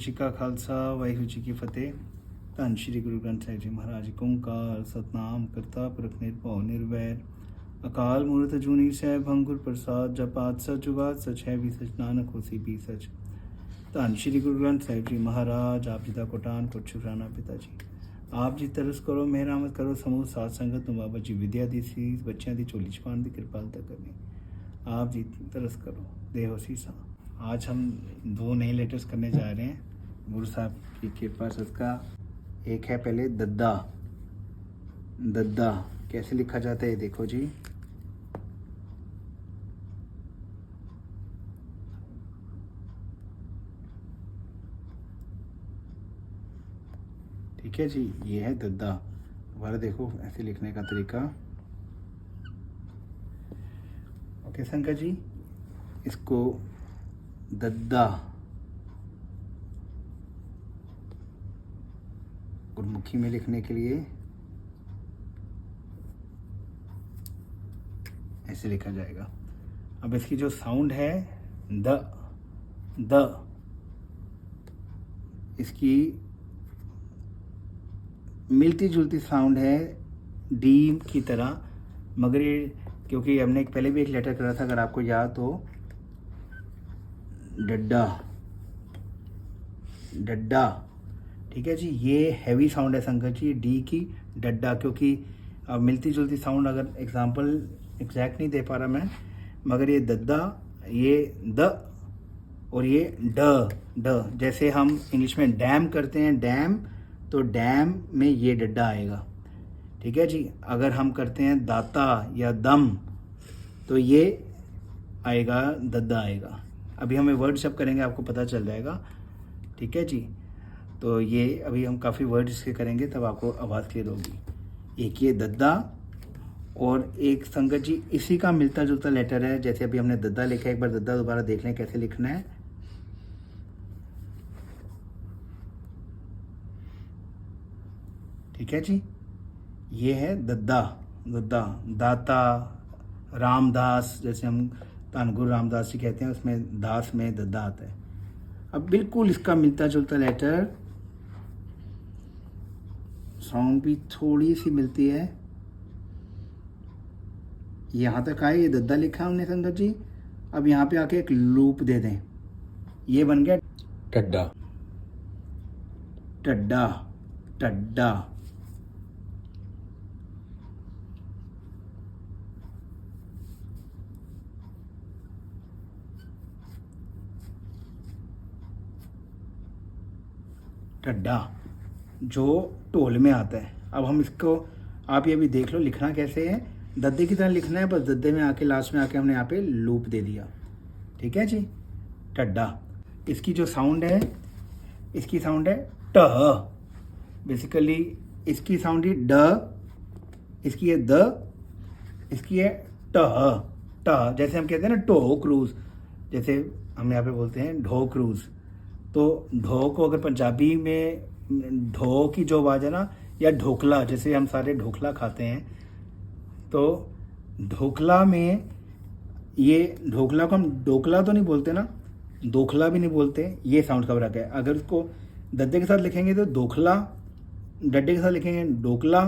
जी का खालसा वाहिगुरू जी की फतेह। धन श्री गुरु ग्रंथ साहिब जी महाराज जी। ओंकार सतनाम करता पुरख निर्भव निर्वैर अकाल मूर्त जूनी सैभ अंकुर प्रसाद जपात सच जुगात सच है भी सच नानक होसी भी सच। धन श्री गुरु ग्रंथ साहिब जी महाराज। आप जी का कोटान कोट शुकराना पिता जी। आप जी तरस करो मेहरामत करो समूह सात संगत ਨੂੰ बाबा जी विद्या दी सीस बच्चों की झोली ਚ ਪਾਉਣ ਦੀ ਕਿਰਪਾਲਤਾ करनी। आप जी तरस करो देहो सीसा। आज हम दो नए लेटर्स करने जा रहे हैं गुरु साहब की कृपा सदका। एक है पहले दद्दा। दद्दा कैसे लिखा जाता है देखो जी। ठीक है जी, ये है दद्दा। दोबारा देखो ऐसे लिखने का तरीका। ओके शंकर जी, इसको दद्दा गुरमुखी में लिखने के लिए ऐसे लिखा जाएगा। अब इसकी जो साउंड है द इसकी मिलती जुलती साउंड है डी की तरह, मगर ये क्योंकि हमने पहले भी एक लेटर करा था अगर आपको याद हो, डड्डा डड्डा। ठीक है जी, ये हैवी साउंड है शंकर जी डी की डड्डा, क्योंकि अब मिलती जुलती साउंड अगर एग्जांपल एग्जैक्ट नहीं दे पा रहा मैं, मगर ये दद्दा ये द और ये ड जैसे हम इंग्लिश में डैम करते हैं डैम, तो डैम में ये डड्डा आएगा। ठीक है जी, अगर हम करते हैं दाता या दम तो ये आएगा दद्दा आएगा। अभी हमें वर्ड शब्द करेंगे आपको पता चल जाएगा। ठीक है जी, तो ये अभी हम काफ़ी वर्ड इसके करेंगे तब आपको आवाज़ क्लियर होगी। एक ये दद्दा और एक संगत जी इसी का मिलता जुलता लेटर है। जैसे अभी हमने दद्दा लिखा है, एक बार दद्दा दोबारा देख लें कैसे लिखना है। ठीक है जी, ये है दद्दा दद्दा। दाता रामदास, जैसे हम धन गुरु रामदास जी कहते हैं, उसमें दास में दद्दा आता है। अब बिल्कुल इसका मिलता जुलता लेटर, साउंड भी थोड़ी सी मिलती है। यहाँ तक आए, ये दद्दा लिखा है हमने संगत जी। अब यहाँ पे आके एक लूप दे दें, ये बन गया टड्डा। टड्डा टड्डा। टड्डा जो ढोल में आता है। अब हम इसको आप ये भी देख लो लिखना कैसे है। दद्दे की तरह लिखना है, बस दद्दे में आके लास्ट में आके हमने यहाँ पे लूप दे दिया। ठीक है जी, टड्डा। इसकी जो साउंड है, इसकी साउंड है ट। बेसिकली इसकी साउंड ही ड, इसकी है द, इसकी है ट। जैसे हम कहते हैं ना ढो क्रूज, जैसे हम यहाँ पे बोलते हैं ढो क्रूज, तो ढो को अगर पंजाबी में ढो की जो आवाज़ है ना, या ढोकला, जैसे हम सारे ढोकला खाते हैं, तो ढोकला में ये ढोकला को हम ढोकला तो नहीं बोलते ना, दोखला भी नहीं बोलते, ये साउंड का फर्क है। अगर उसको दद्दे के साथ लिखेंगे तो दोखला, डड्डे के साथ लिखेंगे डोकला,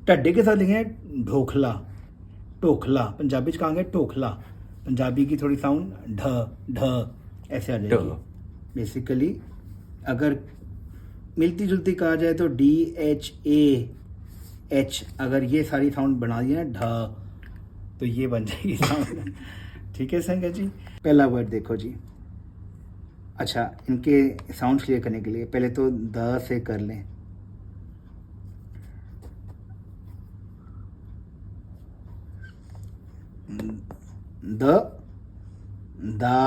टड्डे के साथ लिखेंगे ढोखला टोखला। पंजाबी च कहेंगे टोखला, पंजाबी की थोड़ी साउंड ढ ऐसे आ जाएगी। बेसिकली अगर मिलती जुलती कहा जाए तो DHAH, अगर ये सारी साउंड बना दिए ना ढ, तो ये बन जाएगी साउंड। ठीक है संगत जी, पहला वर्ड देखो जी। अच्छा, इनके साउंड क्लियर करने के लिए पहले तो द से कर लें। द दा,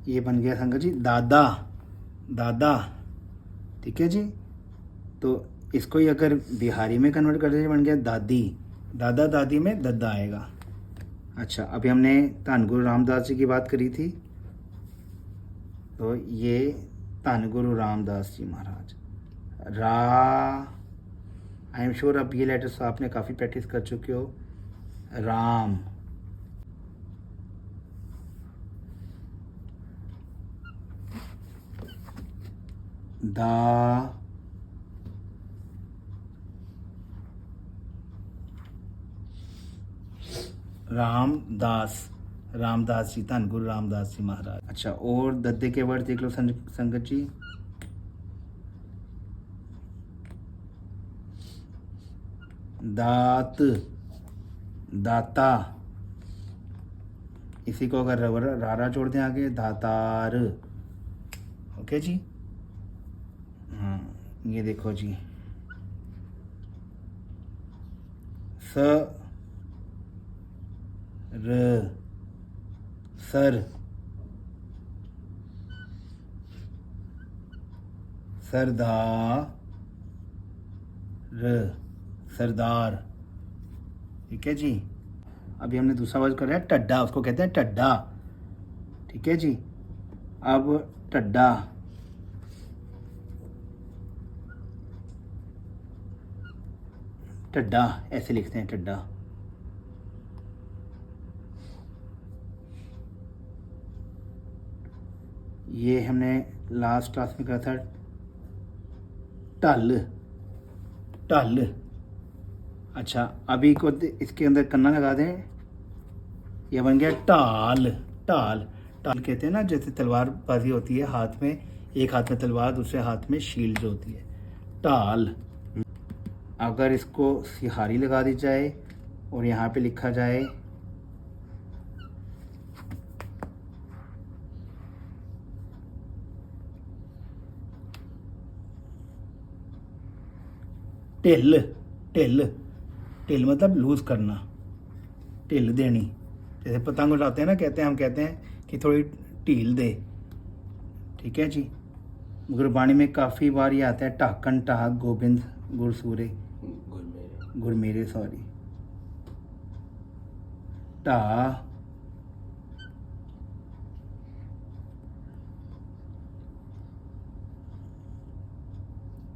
ये बन गया संगत जी दादा दादा। ठीक है जी, तो इसको ही अगर बिहारी में कन्वर्ट कर दें बन गया दादी। दादा दादी में दद्दा आएगा। अच्छा, अभी हमने धन गुरु रामदास जी की बात करी थी, तो ये धन गुरु रामदास जी महाराज रा। आई एम श्योर अब ये लेटर्स आपने काफ़ी प्रैक्टिस कर चुके हो। राम दा, रामदास, रामदास जी, धन गुरु रामदास जी महाराज। अच्छा, और दद्दे के वर्ड देख लो संगत जी। दात, दाता, इसी को अगर रारा जोड़ दें आगे, दातार। ओके जी। हाँ, ये देखो जी, स र, सर, सरदार, सरदार। ठीक है जी। अभी हमने दूसरा वर्ड कर रहा है टड्डा, उसको कहते हैं टड्डा। ठीक है जी। अब टड्डा, टड्डा ऐसे लिखते हैं, टड्डा। ये हमने लास्ट क्लास में कहा था टल, टल। अच्छा, अभी को इसके अंदर कन्ना लगा दें, यह बन गया टाल, टाल। टाल कहते हैं ना, जैसे तलवारबाजी होती है, हाथ में एक हाथ में तलवार, दूसरे हाथ में शील्ड जो होती है, टाल। अगर इसको सिहारी लगा दी जाए और यहाँ पे लिखा जाए ढिल, ढिल, ढिल मतलब लूज करना, ढिल देनी। जैसे पतंग उड़ाते हैं ना, कहते हैं, हम कहते हैं कि थोड़ी ढील दे। ठीक है जी। गुरबाणी में काफ़ी बार ये आता है, टाकन, टाक, गोबिंद, गुरसूरे, गुरमेरे, सॉरी, टा,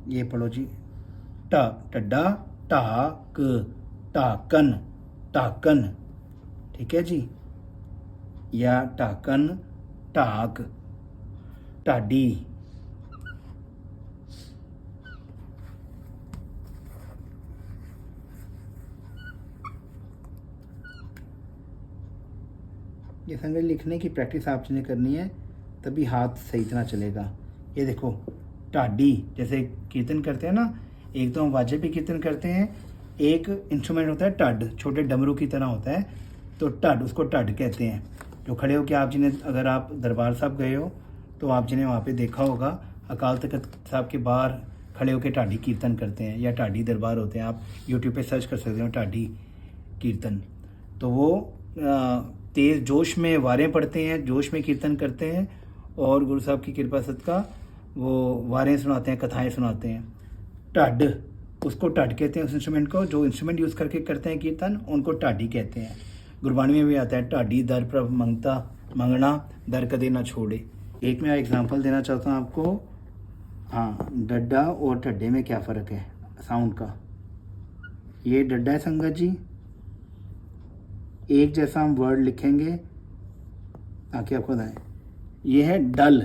ये पढ़ो जी, टा, टड्डा, टाक, टाकन, टाकन। ठीक है जी। या टाकन, टाक, टाडी। ये संगत लिखने की प्रैक्टिस आपने करनी है, तभी हाथ सही तरह चलेगा। ये देखो, टाडी, जैसे कीर्तन करते हैं ना, एक तो हम वाद्य पे कीर्तन करते हैं, एक इंस्ट्रूमेंट होता है टड, छोटे डमरू की तरह होता है, तो टड, उसको टड कहते हैं। जो खड़े हो के आप जिन्हें, अगर आप दरबार साहब गए हो तो आप जिन्हें वहाँ पे देखा होगा, अकाल तख्त साहब के बाहर खड़े होकर टाडी कीर्तन करते हैं, या टाडी दरबार होते हैं। आप यूट्यूब पे सर्च कर सकते हो टाडी कीर्तन। तो वो तेज़ जोश में वारें पढ़ते हैं, जोश में कीर्तन करते हैं, और गुरु साहब की कृपा सदका वो वारें सुनाते हैं, कथाएं सुनाते हैं। टड, उसको टड कहते हैं, उस इंस्ट्रूमेंट को, जो इंस्ट्रूमेंट यूज़ करके करते हैं कीर्तन, उनको टाडी कहते हैं। गुरबाणी में भी आता है, टाडी दर प्रभ मंगता, मंगना दर कदे ना छोड़े। एक मैं एग्जांपल देना चाहता हूँ आपको। हाँ, डड्डा और टड्डे में क्या फ़र्क है साउंड का। ये डड्डा है संगत जी, एक जैसा हम वर्ड लिखेंगे ताकि आपको बताएं। ये है डल,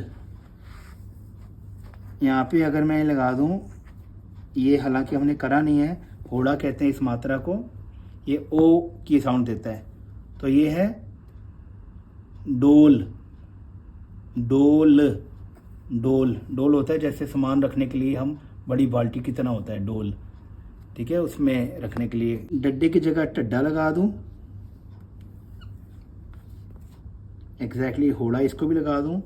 यहाँ पे अगर मैं लगा दूँ, ये हालांकि हमने करा नहीं है, होड़ा कहते हैं इस मात्रा को, ये ओ की साउंड देता है, तो ये है डोल, डोल, डोल। डोल होता है जैसे सामान रखने के लिए, हम बड़ी बाल्टी की तरह होता है डोल। ठीक है, उसमें रखने के लिए। डड्डे की जगह टड्डा लगा दूं, एग्जैक्टली होड़ा इसको भी लगा दूं,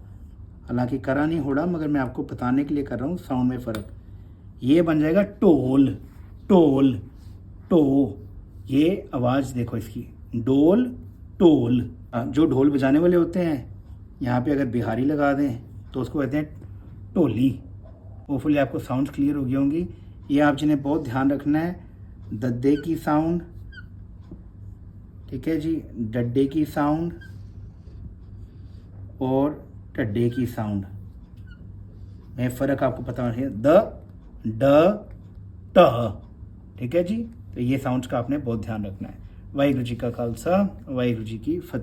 हालांकि करा नहीं होड़ा, मगर मैं आपको बताने के लिए कर रहा हूँ साउंड में फ़र्क। ये बन जाएगा टोल, टोल, टो। ये आवाज़ देखो इसकी, डोल, टोल। जो ढोल बजाने वाले होते हैं, यहाँ पे अगर बिहारी लगा दें तो उसको कहते हैं टोली। होपफुली आपको साउंड क्लियर हो गई होंगी। ये आप जिन्हें बहुत ध्यान रखना है, दद्दे की साउंड, ठीक है जी, डड्डे की साउंड और टड्डे की साउंड में फ़र्क आपको पता है, द, ड, ट। ठीक है जी। तो ये साउंड्स का आपने बहुत ध्यान रखना है। वाहिगुरू जी का खालसा, वाहिगुरू जी की फतेह।